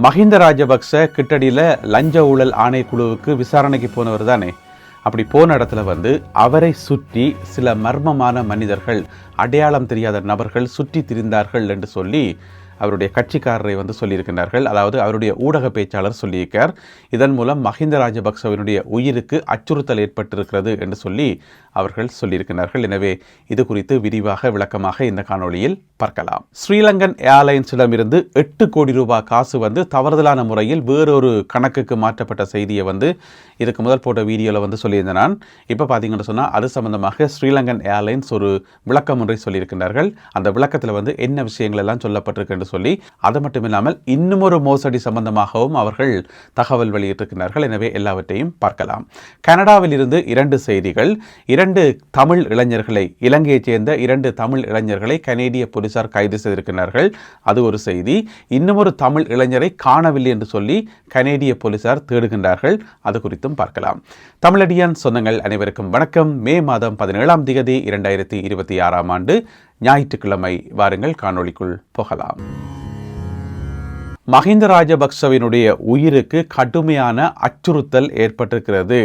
மஹிந்த ராஜபக்ச கிட்டடியில் லஞ்ச ஊழல் ஆணைக்குழுவுக்கு விசாரணைக்கு போனவர் தானே. அப்படி போன இடத்துல அவரை சுற்றி சில மர்மமான மனிதர்கள், அடையாளம் தெரியாத நபர்கள் சுற்றி திரிந்தார்கள் என்று சொல்லி அவருடைய கட்சிக்காரரை சொல்லியிருக்கிறார்கள். அதாவது அவருடைய ஊடக பேச்சாளர் சொல்லியிருக்கார். இதன் மூலம் மஹிந்த ராஜபக்சவினுடைய உயிருக்கு அச்சுறுத்தல் ஏற்பட்டிருக்கிறது என்று சொல்லி அவர்கள் சொல்லியிருக்கிறார்கள். எனவே இது குறித்து விரிவாக விளக்கமாக இந்த காணொளியில் பார்க்கலாம். ஸ்ரீலங்கன் ஏர்லைன்ஸிடமிருந்து 8 கோடி ரூபாய் காசு தவறுதலான முறையில் வேறொரு கணக்குக்கு மாற்றப்பட்ட செய்தியை இதுக்கு முதல் போட்ட வீடியோவில் சொல்லியிருந்தேன் நான். இப்போ பார்த்தீங்கன்னு சொன்னால் அது சம்பந்தமாக ஸ்ரீலங்கன் ஏர்லைன்ஸ் ஒரு விளக்கம் ஒன்றை சொல்லியிருக்கிறார்கள். அந்த விளக்கத்தில் என்ன விஷயங்கள் எல்லாம் சொல்லப்பட்டிருக்கு சொல்லி, அது மட்டும் இல்லாமல் இன்னும் ஒரு மோசடி சம்பந்தமாகவும் அவர்கள் தகவல் வெளியிட்டிருக்கிறார்கள். எனவே எல்லாவற்றையும் பார்க்கலாம். கனடாவில் இருந்து 2 செய்திகள். 2 தமிழ் இளைஞர்களை, இலங்கையைச் சேர்ந்த 2 தமிழ் இளைஞர்களை கனேடிய போலீசார் கைது செய்திருக்கிறார்கள். அது ஒரு செய்தி. இன்னும் ஒரு தமிழ் இளைஞரை காணவில்லை என்று சொல்லி கனேடிய போலீசார் தேடுகின்றார்கள். அது குறித்தும் பார்க்கலாம். தமிழடியான் சொந்தங்கள் அனைவருக்கும் வணக்கம். மே மாதம் 17ஆம் தேதி 2026ஆம் ஆண்டு ஞாயிற்றுக்கிழமை. வாருங்கள் காணொளிக்குள் போகலாம். மஹிந்த ராஜபக்சவினுடைய உயிருக்கு கடுமையான அச்சுறுத்தல் ஏற்பட்டிருக்கிறது.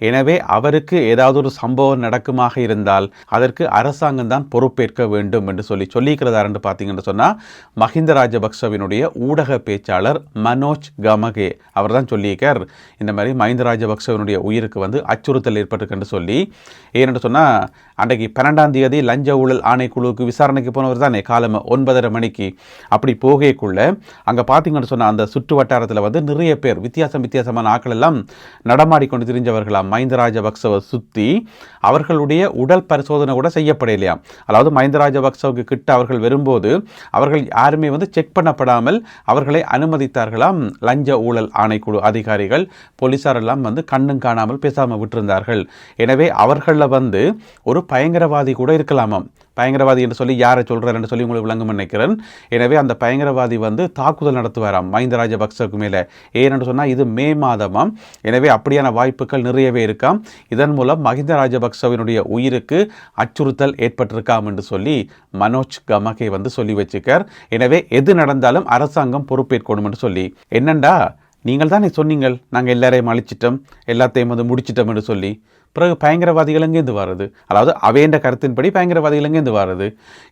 எனவே அவருக்கு ஏதாவது ஒரு சம்பவம் நடக்குமாக இருந்தால் அதற்கு அரசாங்கம் தான் பொறுப்பேற்க வேண்டும் என்று சொல்லியிருக்கிறார் என்று பார்த்தீங்கன்னு சொன்னால், மஹிந்த ராஜபக்சவினுடைய ஊடக பேச்சாளர் மனோஜ் கமகே அவர் தான் சொல்லியிருக்கார். இந்த மாதிரி மஹிந்த ராஜபக்சவினுடைய உயிருக்கு அச்சுறுத்தல் ஏற்பட்டிருக்கு சொல்லி. ஏன்னு சொன்னால், அன்றைக்கு 12ஆம் தேதி லஞ்ச ஊழல் ஆணைக்குழுவுக்கு விசாரணைக்கு போனவர் தானே, காலம் 9:30 மணிக்கு. அப்படி போகக்குள்ள அங்கே பார்த்தீங்கன்னு சொன்னால் அந்த சுற்று வட்டாரத்தில் நிறைய பேர் வித்தியாசமான ஆட்கள் எல்லாம் நடமாடிக்கொண்டு திரிஞ்சவர்களாம். மஹிந்த ராஜபக்சவை சுற்றி அவர்களுடைய உடல் பரிசோதனை கூட செய்யப்படலையாம். அதாவது மஹிந்த ராஜபக்சவுக்கு கிட்ட அவர்கள் வரும்போது அவர்கள் யாருமே செக் பண்ணப்படாமல் அவர்களை அனுமதித்தார்களாம். லஞ்ச ஊழல் ஆணைக்குழு அதிகாரிகள், போலீசார் எல்லாம் கண்ணும் காணாமல் பேசாமல் விட்டிருந்தார்கள். எனவே அவர்களில் ஒரு பயங்கரவாதி கூட இருக்கலாமாம். பயங்கரவாதி என்று சொல்லி யாரை சொல்கிறார் என்று சொல்லி உங்களுக்கு விளங்கும் நினைக்கிறேன். எனவே அந்த பயங்கரவாதி தாக்குதல் நடத்துவாராம் மஹிந்த ராஜபக்சவுக்கு மேலே. ஏன்னு சொன்னால் இது மே மாதமாம். எனவே அப்படியான வாய்ப்புகள் நிறையவே இருக்காம். இதன் மூலம் மஹிந்த ராஜபக்சவினுடைய உயிருக்கு அச்சுறுத்தல் ஏற்பட்டிருக்காம் என்று சொல்லி மனோஜ் கமகே சொல்லி வச்சுக்கார். எனவே எது நடந்தாலும் அரசாங்கம் பொறுப்பேற்கணும் என்று சொல்லி. என்னண்டா, நீங்கள் தானே சொன்னீங்கள் நாங்கள் எல்லாரையும் அழிச்சிட்டோம், எல்லாத்தையும் முடிச்சிட்டோம் என்று சொல்லி. பிறகு பயங்கரவாதிகள் எங்கேருந்து வர்றது? அதாவது அவேண்ட கருத்தின்படி பயங்கரவாதிகள் எங்கேருந்து வர்றது?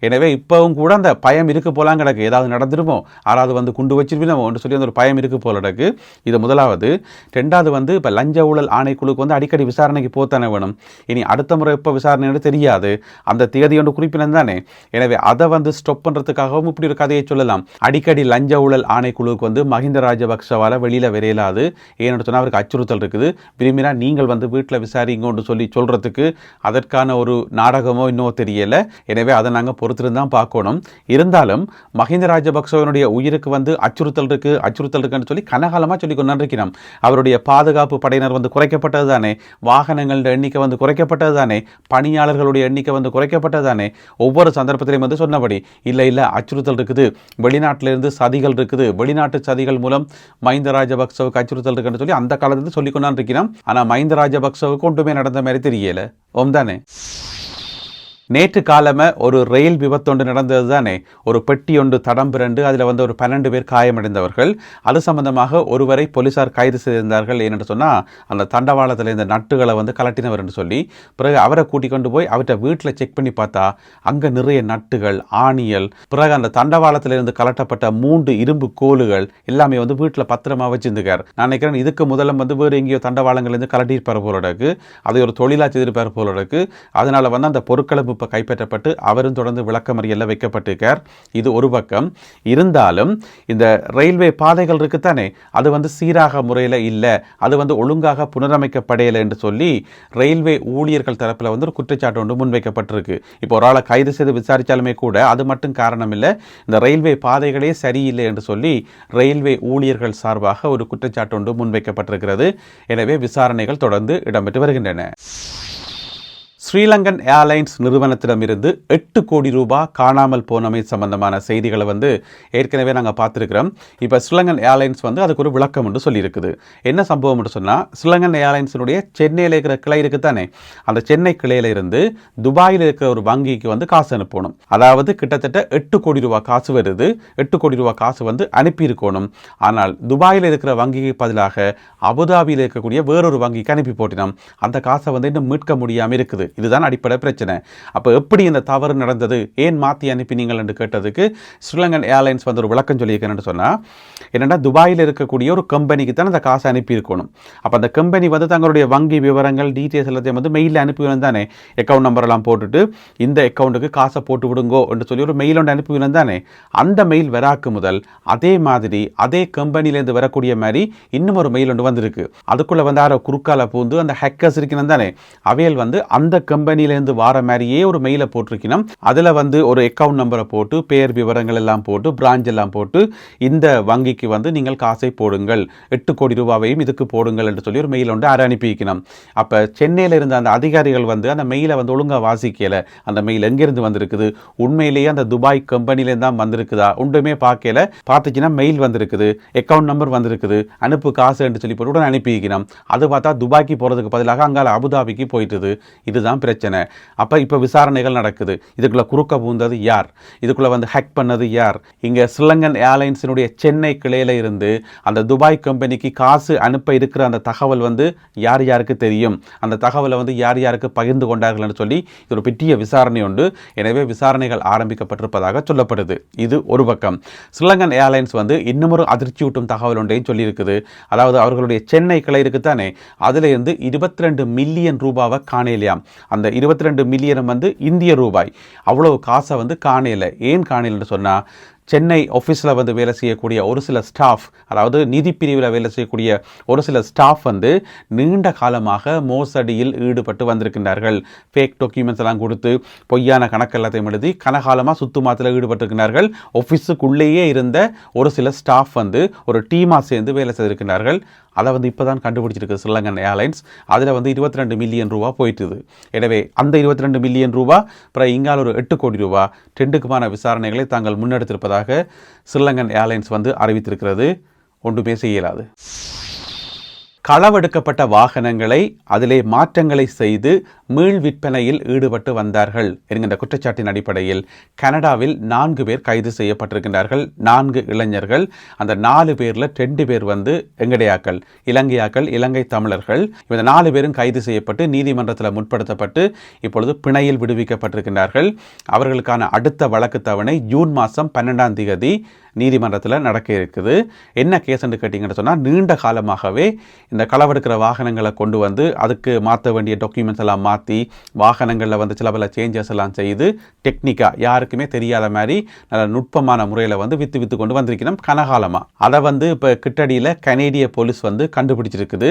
எனவே இப்போவும் கூட அந்த பயம் இருக்கு போலாம் கிடக்கு. ஏதாவது நடந்துருமோ, யாராவது குண்டு வச்சிருவினமோ என்று சொல்லி அந்த ஒரு பயம் இருக்கு போல கிடக்கு. இது முதலாவது. 2வது, இப்போ லஞ்ச ஊழல் ஆணைக்குழுக்கு அடிக்கடி விசாரணைக்கு போத்தானே வேணும். இனி அடுத்த முறை எப்போ விசாரணை தெரியாது. அந்த தேதி ஒன்று குறிப்பினது தானே. எனவே அதை ஸ்டாப் பண்ணுறதுக்காகவும் இப்படி ஒரு கதையை சொல்லலாம். அடிக்கடி லஞ்ச ஊழல் ஆணைக்குழுவுக்கு மஹிந்த ராஜபக்சவால் வெளியில் விரையலாது. ஏன்னு சொன்னால் அவருக்கு அச்சுறுத்தல் இருக்குது. விரும்பினா நீங்கள் வீட்டில் விசாரிங்க சொல்லி சொல்றதுக்கு அதற்கான ஒரு நாடகமோ இன்னும் தெரியல. எனவே அதை நாங்கள் பொறுத்திருந்தான் பார்க்கணும். இருந்தாலும் மஹிந்த ராஜபக்சவனுடைய உயிருக்கு அச்சுறுத்தல் இருக்குன்னு சொல்லி கனகாலமாக சொல்லி கொண்டிருக்கிறோம். அவருடைய பாதுகாப்பு படையினர் குறைக்கப்பட்டது தானே, வாகனங்களோட எண்ணிக்கை குறைக்கப்பட்டது தானே, பணியாளர்களுடைய எண்ணிக்கை குறைக்கப்பட்டது தானே. ஒவ்வொரு சந்தர்ப்பத்திலையும் சொன்னபடி இல்லை அச்சுறுத்தல் இருக்குது, வெளிநாட்டிலிருந்து சதிகள் இருக்குது, வெளிநாட்டு சதிகள் மூலம் மஹிந்த ராஜபக்சவுக்கு அச்சுறுத்தல் இருக்குன்னு சொல்லி அந்த காலத்தில் சொல்லி கொண்டிருக்கிறோம். ஆனால் மஹிந்த ராஜபக்சவுக்கு ஒன்றுமே நடந்த மாதிரி தெரியல. தானே. நேற்று காலமே ஒரு ரயில் விபத்தொன்று நடந்தது தானே. ஒரு பெட்டி ஒன்று தடம் பிறண்டு அதில் ஒரு 12 பேர் காயமடைந்தவர்கள். அது சம்பந்தமாக ஒருவரை போலீசார் கைது செய்திருந்தார்கள். ஏன்னு சொன்னால், அந்த தண்டவாளத்தில் இந்த நட்டுகளை கலட்டினவர் என்று சொல்லி. பிறகு அவரை கூட்டிக் கொண்டு போய் அவர்கிட்ட வீட்டில் செக் பண்ணி பார்த்தா அங்கே நிறைய நட்டுகள், ஆணியல், பிறகு அந்த தண்டவாளத்திலிருந்து கலட்டப்பட்ட 3 இரும்பு கோலுகள் எல்லாமே வீட்டில் பத்திரமா வச்சிருந்துக்கார். நான் நினைக்கிறேன் இதுக்கு முதல்ல வேறு எங்கேயோ தண்டவாளங்கள்லேருந்து கலட்டியிருப்பார் போலடக்கு. அதை ஒரு தொழிலாக செய்திருப்பார் போலடக்கு. அதனால அந்த பொருட்களை கைப்பற்றப்பட்டு அவரும் தொடர்ந்து விளக்கமறியல்ல வைக்கப்பட்டிருக்கார். இது ஒரு பக்கம் இருந்தாலும் இந்த ரயில்வே பாதைகள் இருக்குத்தானே, அது சீராக முறையில் இல்லை, அது ஒழுங்காக புனரமைக்கப்படையலை என்று சொல்லி ரயில்வே ஊழியர்கள் தரப்பில் ஒரு குற்றச்சாட்டு ஒன்று முன்வைக்கப்பட்டிருக்கு. இப்போ ஒரு ஆளை கைது செய்து விசாரித்தாலுமே கூட அது மட்டும் காரணம் இல்லை, இந்த ரயில்வே பாதைகளே சரியில்லை என்று சொல்லி ரயில்வே ஊழியர்கள் சார்பாக ஒரு குற்றச்சாட்டு ஒன்று முன்வைக்கப்பட்டிருக்கிறது. எனவே விசாரணைகள் தொடர்ந்து இடம்பெற்று வருகின்றன. ஸ்ரீலங்கன் ஏர்லைன்ஸ் நிறுவனத்திடமிருந்து 8 கோடி ரூபாய் காணாமல் போனமை சம்பந்தமான செய்திகளை ஏற்கனவே நாங்கள் பார்த்துருக்கிறோம். இப்போ ஸ்ரீலங்கன் ஏர்லைன்ஸ் அதுக்கு ஒரு விளக்கம் என்று சொல்லியிருக்குது. என்ன சம்பவம் என்று சொன்னால், ஸ்ரீலங்கன் ஏர்லைன்ஸினுடைய சென்னையில் இருக்கிற கிளை இருக்குது தானே, அந்த சென்னை கிளையில இருந்து துபாயில் இருக்கிற ஒரு வங்கிக்கு காசு அனுப்பணும். அதாவது கிட்டத்தட்ட 8 கோடி ரூபாய் காசு வருது. 8 கோடி ரூபாய் காசு அனுப்பியிருக்கணும். ஆனால் துபாயில் இருக்கிற வங்கிக்கு பதிலாக அபுதாபியில் இருக்கக்கூடிய வேறொரு வங்கிக்கு அனுப்பி போட்டினோம். அந்த காசை இன்னும் மீட்க முடியாமல் இருக்குது. இதுதான் அடிப்படை பிரச்சனை. அப்போ எப்படி இந்த தவறு நடந்தது, ஏன் மாற்றி அனுப்பினீங்கள் என்று கேட்டதுக்கு ஸ்ரீலங்கன் ஏர்லைன்ஸ் ஒரு விளக்கம் சொல்லியிருக்கேன்னு சொன்னால், என்னென்னா துபாயில் இருக்கக்கூடிய ஒரு கம்பெனிக்கு தான் அந்த காசை அனுப்பியிருக்கணும். அப்போ அந்த கம்பெனி தங்களுடைய வங்கி விவரங்கள் டீட்டெயில்ஸ் எல்லாத்தையும் மெயிலில் அனுப்பிவிடும் தானே, அக்கௌண்ட் நம்பரெல்லாம் போட்டுட்டு இந்த அக்கௌண்ட்டுக்கு காசை போட்டு விடுங்கோ என்று சொல்லி ஒரு மெயில் ஒன்று அனுப்பிவிடும் தானே. அந்த மெயில் வராக்கு முதல் அதே மாதிரி அதே கம்பெனிலேருந்து வரக்கூடிய மாதிரி இன்னும் ஒரு மெயில் ஒன்று வந்திருக்கு. அதுக்குள்ளே யாரோ குறுக்கால பூந்து அந்த ஹேக்கர்ஸ் இருக்கணும் தானே, அவையில் அந்த கம்பெனிலேருந்து வார மாதிரியே ஒரு மெயிலை போட்டிருக்கணும். அதில் ஒரு அக்கௌண்ட் நம்பரை போட்டு பெயர் விவரங்கள் எல்லாம் போட்டு பிரான்ச் எல்லாம் போட்டு இந்த வங்கிக்கு நீங்கள் காசை போடுங்கள், 8 கோடி ரூபாவையும் இதுக்கு போடுங்கள் என்று சொல்லி ஒரு மெயில் ஒன்று அனுப்பி வைக்கணும். அப்போ சென்னையில் இருந்த அந்த அதிகாரிகள் அந்த மெயிலை ஒழுங்காக வாசிக்கல. அந்த மெயில் எங்கேருந்து வந்திருக்குது, உண்மையிலேயே அந்த துபாய் கம்பெனிலேருந்து தான் வந்திருக்குதா ஒன்றுமே பார்க்கல. பார்த்துச்சுன்னா மெயில் வந்திருக்குது, அக்கௌண்ட் நம்பர் வந்திருக்குது, அனுப்பு காசு என்று சொல்லி போட்டு உடனே அனுப்பி வைக்கணும். அது பார்த்தா துபாய்க்கு போகிறதுக்கு பதிலாக அங்கால அபுதாபிக்கு போயிட்டுது. இதுதான் பிரச்சனை. அப்போ இப்போ விசாரணைகள் நடக்குது. இதுக்குள்ளே குறுக்க பூந்தது யார், இதுக்குள்ளே ஹேக் பண்ணது யார்? இங்கே ஸ்ரீலங்கன் ஏர்லைன்ஸினுடைய சென்னை கிளையில இருந்து அந்த துபாய் கம்பெனிக்கு காசு அனுப்ப இருக்கிற அந்த தகவல் யார் யாருக்கு தெரியும், அந்த தகவலை யார் யாருக்கு பகிர்ந்து கொண்டார்கள் என்று சொல்லி இது ஒரு பெரிய விசாரணை உண்டு. எனவே விசாரணைகள் ஆரம்பிக்கப்பட்டிருப்பதாக சொல்லப்படுது. இது ஒரு பக்கம். ஸ்ரீலங்கன் ஏர்லைன்ஸ் இன்னும் ஒரு அதிர்ச்சியூட்டும் தகவல் ஒன்றையும் சொல்லியிருக்குது. அதாவது அவர்களுடைய சென்னை கிளை இருக்குத்தானே, அதில் இருந்து 22 மில்லியன் ரூபாவை காணலையாம். அந்த 22 மில்லியன் இந்திய ரூபாய். அவ்வளவு காசை காணல. ஏன் காணலன்னு சொன்னால், சென்னை ஆஃபீஸில் வேலை செய்யக்கூடிய ஒரு சில ஸ்டாஃப், அதாவது நிதி பிரிவில் வேலை செய்யக்கூடிய ஒரு சில ஸ்டாஃப் நீண்ட காலமாக மோசடியில் ஈடுபட்டு வந்திருக்கின்றார்கள். ஃபேக் டாக்குமெண்ட்ஸ் எல்லாம் கொடுத்து பொய்யான கணக்கெல்லாத்தையும் எழுதி கனகாலமாக சுத்துமாத்தில் ஈடுபட்டிருக்கிறார்கள். ஆஃபீஸுக்குள்ளேயே இருந்த ஒரு சில ஸ்டாஃப் ஒரு டீமாக சேர்ந்து வேலை செய்திருக்கிறார்கள். அதை இப்போ தான் கண்டுபிடிச்சிருக்கு ஸ்ரீலங்கன் ஏர்லைன்ஸ். அதில் 22 மில்லியன் ரூபா போயிட்டுது. எனவே அந்த 22 மில்லியன் ரூபா அப்புறம் இங்கால ஒரு 8 கோடி ரூபா ரெண்டுக்குமான விசாரணைகளை தாங்கள் முன்னெடுத்திருப்பதாக ஸ்ரீலங்கன் ஏர்லைன்ஸ் அறிவித்திருக்கிறது. ஒன்றுமே செய்யலாது. களவெடுக்கப்பட்ட வாகனங்களை அதிலே மாற்றங்களை செய்து மீள் விற்பனையில் ஈடுபட்டு வந்தார்கள் என்கின்ற குற்றச்சாட்டின் அடிப்படையில் கனடாவில் 4 பேர் கைது செய்யப்பட்டிருக்கின்றார்கள். 4 இளைஞர்கள். அந்த 4 பேரில் 2 பேர் எங்கடையாக்கள், இலங்கையாக்கள், இலங்கை தமிழர்கள். இந்த 4 பேரும் கைது செய்யப்பட்டு நீதிமன்றத்தில் முற்படுத்தப்பட்டு இப்பொழுது பிணையில் விடுவிக்கப்பட்டிருக்கின்றார்கள். அவர்களுக்கான அடுத்த வழக்கு தவணை ஜூன் மாதம் 12ஆம் தேதி நீதிமன்றத்தில் நடக்க இருக்குது. என்ன கேஸ் என்று கேட்டிங்கன்னு சொன்னால், நீண்ட காலமாகவே இந்த களவெடுக்கிற வாகனங்களை கொண்டு அதுக்கு மாற்ற வேண்டிய டாக்குமெண்ட்ஸ் எல்லாம் மாற்றி வாகனங்களில் சில பல சேஞ்சஸ் எல்லாம் செய்து டெக்னிக்காக யாருக்குமே தெரியாத மாதிரி நல்ல நுட்பமான முறையில் விற்று கொண்டு வந்திருக்கணும் கனகாலமாக. அதை இப்போ கிட்டடியில் கனேடிய போலீஸ் கண்டுபிடிச்சிருக்குது.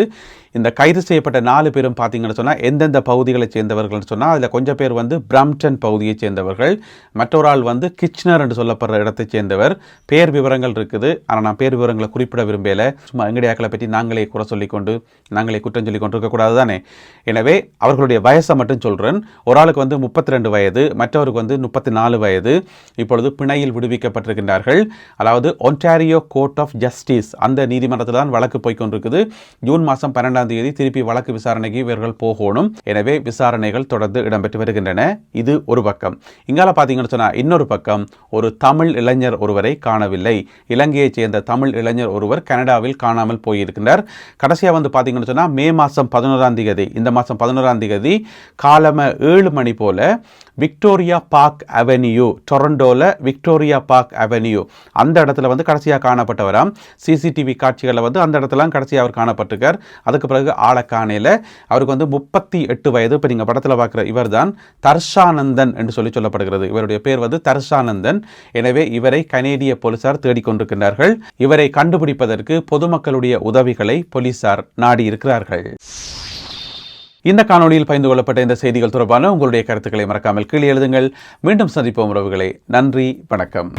இந்த கைது செய்யப்பட்ட 4 பேரும் பார்த்தீங்கன்னு சொன்னால் எந்தெந்த பகுதிகளை சேர்ந்தவர்கள்னு சொன்னால், அதில் கொஞ்சம் பேர் பிரம்டன் பகுதியை சேர்ந்தவர்கள், மற்றொரு ஆள் கிச்னர் என்று சொல்லப்படுற இடத்தை சேர்ந்தவர். பேர் விவரங்கள் இருக்குது, ஆனால் நான் பேர் விவரங்களை குறிப்பிட விரும்பல. சும்மா எங்கடையாக்களை பற்றி நாங்களே குறை சொல்லிக்கொண்டு நாங்களே குற்றம் சொல்லி கொண்டு இருக்கக்கூடாது தானே. எனவே அவர்களுடைய வயசை மட்டும் சொல்கிறேன். ஒரு ஆளுக்கு 32 வயது, மற்றவருக்கு 34 வயது. இப்பொழுது பிணையில் விடுவிக்கப்பட்டிருக்கின்றார்கள். அதாவது ஒன்டாரியோ கோர்ட் ஆஃப் ஜஸ்டிஸ் அந்த நீதிமன்றத்தில் தான் வழக்கு போய்கொண்டிருக்குது. ஜூன் மாதம் 12ஆம் தேதி திருப்பி வழக்கு விசாரணைக்கு இவர்கள் போகணும். எனவே விசாரணைகள் தொடர்ந்து இடம்பெற்று வருகின்றன. இது ஒரு பக்கம். இங்கால பார்த்தீங்கன்னு சொன்னால் இன்னொரு பக்கம் ஒரு தமிழ் இளைஞர் ஒருவரை காணவில்லை. இலங்கையைச் சேர்ந்த தமிழ் இளைஞர் ஒருவர் கனடாவில் காணாமல் போயிருக்கின்றார். கடைசியாக பார்த்தீங்கன்னு சொன்னால் மே மாதம் 11ஆம் தேதி, இந்த மாதம் 11ஆம் தேதி காலம 7 மணி போல விக்டோரியா பார்க் அவென்யூ, டொரண்டோவில் விக்டோரியா பார்க் அவென்யூ அந்த இடத்துல கடைசியாக காணப்பட்டவராம். சிசிடிவி காட்சிகளில் அந்த இடத்துல கடைசியாக அவர் காணப்பட்டிருக்கார். அதுக்கு பிறகு ஆழக்கானையில் அவருக்கு 38 வயது. இப்போ நீங்கள் படத்தில் பார்க்குற இவர் தான் தர்ஷானந்தன் என்று சொல்லப்படுகிறது. இவருடைய பேர் தர்ஷானந்தன். எனவே இவரை கனேடிய போலீசார் தேடிக்கொண்டிருக்கிறார்கள். இவரை கண்டுபிடிப்பதற்கு பொதுமக்களுடைய உதவிகளை போலீசார் நாடி இருக்கிறார்கள். இந்த காணொளியில் பகிர்ந்து கொள்ளப்பட்ட இந்த செய்திகள் தொடர்பான உங்களுடைய கருத்துக்களை மறக்காமல் கீழே எழுதுங்கள். மீண்டும் சந்திப்போம் உறவுகளே. நன்றி, வணக்கம்.